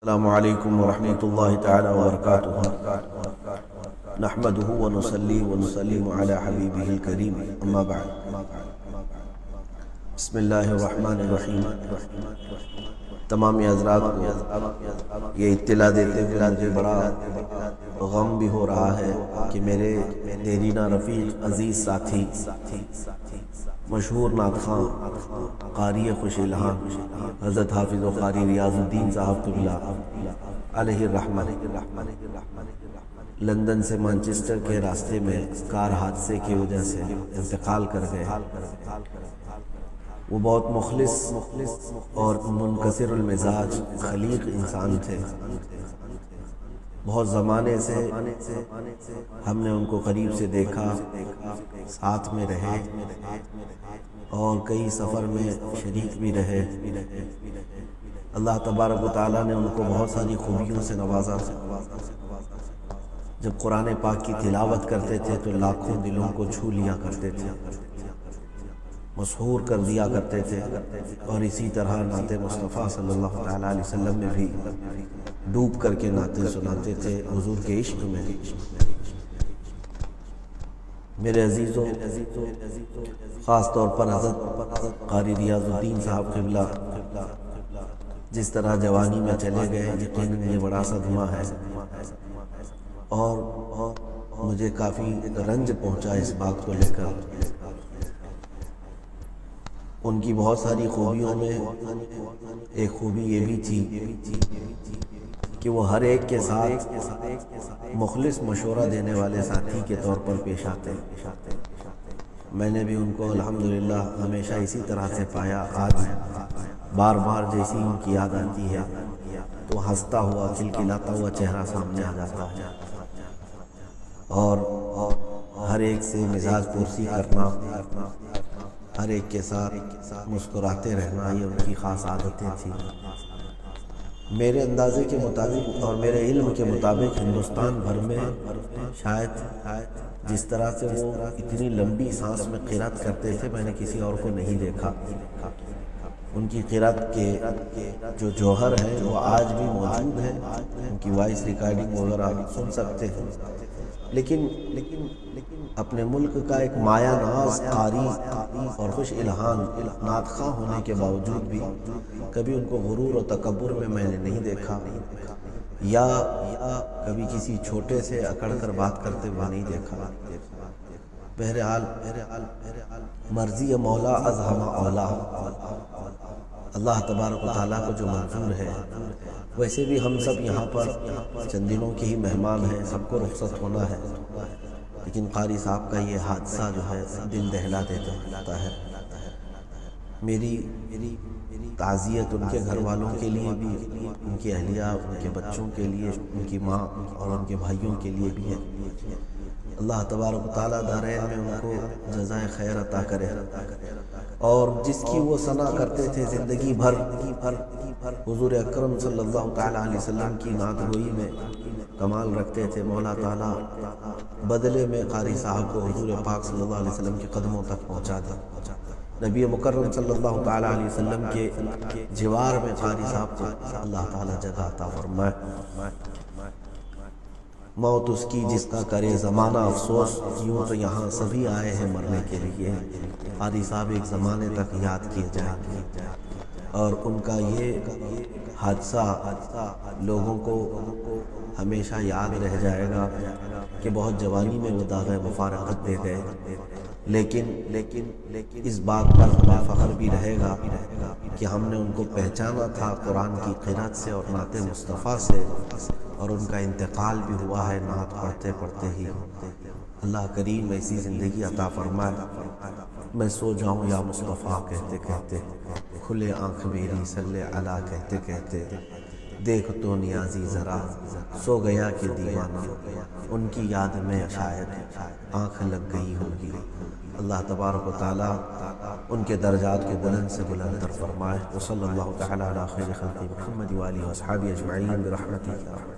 السلام علیکم ورحمۃ اللہ تعالی وبرکاتہ نحمده ونصلی ونسلم علی حبیبہ الکریم اما بعد بسم اللہ الرحمن الرحیم۔ تمامی حضرات کو یہ اطلاع دیتے ہوئے مجھے بڑا غم بھی ہو رہا ہے کہ میرے دیرینہ رفیق عزیز ساتھی مشہور نعت خواں قاری خوش الہام حضرت حافظ و قاری ریاض الدین صاحب قبلہ علیہ الرحمہ لندن سے مانچسٹر کے راستے میں کار حادثے کی وجہ سے انتقال کر گئے۔ وہ بہت مخلص اور منکسر المزاج خلیق انسان تھے۔ بہت زمانے سے ہم نے ان کو قریب سے دیکھا، ساتھ میں رہے اور کئی سفر میں شریک بھی رہے۔ اللہ تبارک و تعالیٰ نے ان کو بہت ساری خوبیوں سے نوازا۔ جب قرآن پاک کی تلاوت کرتے تھے تو لاکھوں دلوں کو چھو لیا کرتے تھے، مسحور کر دیا کرتے تھے، اور اسی طرح نعت مصطفیٰ صلی اللہ تعالیٰ علیہ وسلم میں بھی ڈوب کر کے نعتیں سناتے تھے حضور کے عشق میں۔ میرے عزیزوں، خاص طور پر حضرت قاری ریاض الدین صاحب قبلہ جس طرح جوانی میں چلے گئے، یقیناً یہ بڑا صدمہ ہے اور مجھے کافی رنج پہنچا اس بات کو لے کر۔ ان کی بہت ساری خوبیوں میں ایک خوبی یہ بھی تھی کہ وہ ہر ایک کے ساتھ مخلص مشورہ دینے والے ساتھی کے طور پر پیش آتے۔ میں نے بھی ان کو الحمدللہ ہمیشہ اسی طرح سے پایا۔ آج بار بار جیسی ان کی یاد آتی ہے تو ہنستا ہوا کھلکھلاتا ہوا چہرہ سامنے آ جاتا ہے، اور ہر ایک سے مزاج پرسی کرنا، ہر ایک کے ساتھ مسکراتے رہنا، یہ ان کی خاص عادتیں تھیں۔ میرے اندازے کے مطابق اور میرے علم کے مطابق ہندوستان بھر میں شاید جس طرح سے وہ اتنی لمبی سانس میں قرات کرتے تھے میں نے کسی اور کو نہیں دیکھا۔ ان کی قرات کے جو جوہر ہے وہ آج بھی موجود ہے، ان کی وائس ریکارڈنگ وغیرہ سن سکتے ہیں، لیکن اپنے ملک کا ایک مایہ ناز قاری اور خوش الہام نعت خواں ہونے کے باوجود بھی کبھی ان کو غرور و تکبر میں نے نہیں دیکھا، یا کبھی کسی چھوٹے سے اکڑ کر بات کرتے ہوئے نہیں دیکھا۔ بہرحال مرضی مولا از ہمہ اولا، اللہ تبارک و تعالیٰ کو جو منظور ہے۔ ویسے بھی ہم سب یہاں پر چند دنوں کے ہی مہمان ہیں، سب کو رخصت ہونا ہے، لیکن قاری صاحب کا یہ حادثہ جو ہے دل دہلا دیتا ہے۔ میری تعزیت ان کے گھر والوں کے لیے بھی، ان کی اہلیہ، ان کے بچوں کے لیے، ان کی ماں اور ان کے بھائیوں کے لیے بھی ہے۔ اللہ تبارک و تعالیٰ دارین میں ان کو جزائے خیر عطا کرے، اور جس کی وہ ثنا کرتے تھے زندگی بھر، حضور اکرم صلی اللہ تعالیٰ علیہ وسلم کی نعت گوئی میں کمال رکھتے تھے، مولا تعالیٰ بدلے میں قاری صاحب کو حضور پاک صلی اللہ علیہ وسلم کے قدموں تک پہنچا دے۔ نبی مکرم صلی اللہ تعالیٰ علیہ وسلم کے جوار میں قاری صاحب کو اللہ تعالیٰ جگہ عطا فرمائے۔ موت اس کی جس کا کرے زمانہ افسوس، یوں تو یہاں سبھی آئے ہیں مرنے کے لیے۔ قاری صاحب ایک زمانے تک یاد کیے جائیں گے، اور ان کا یہ حادثہ لوگوں کو ہمیشہ یاد رہ جائے گا کہ بہت جوانی میں وہ داغ مفارقت دے گئے، لیکن اس بات پر ہمیں فخر بھی رہے گا کہ ہم نے ان کو پہچانا تھا قرآن کی قرات سے اور نعت مصطفیٰ سے، اور ان کا انتقال بھی ہوا ہے نعت پڑھتے پڑھتے ہی۔ اللہ کریم ایسی زندگی عطا فرمائے۔ میں سو جاؤں یا مصطفیٰ کہتے کہتے، کھلے آنکھ میری صلی علی کہتے کہتے، دیکھ تو نیازی ذرا سو گیا کہ دیوانہ، ان کی یاد میں شاید آنکھ لگ گئی ہوگی۔ اللہ تبارک و تعالیٰ ان کے درجات کو بلند سے بلند تر فرمائے۔ وصلی اللہ تعالیٰ علی خیر خلق محمد و آلہ و اصحابہ اجمعین برحمتہ۔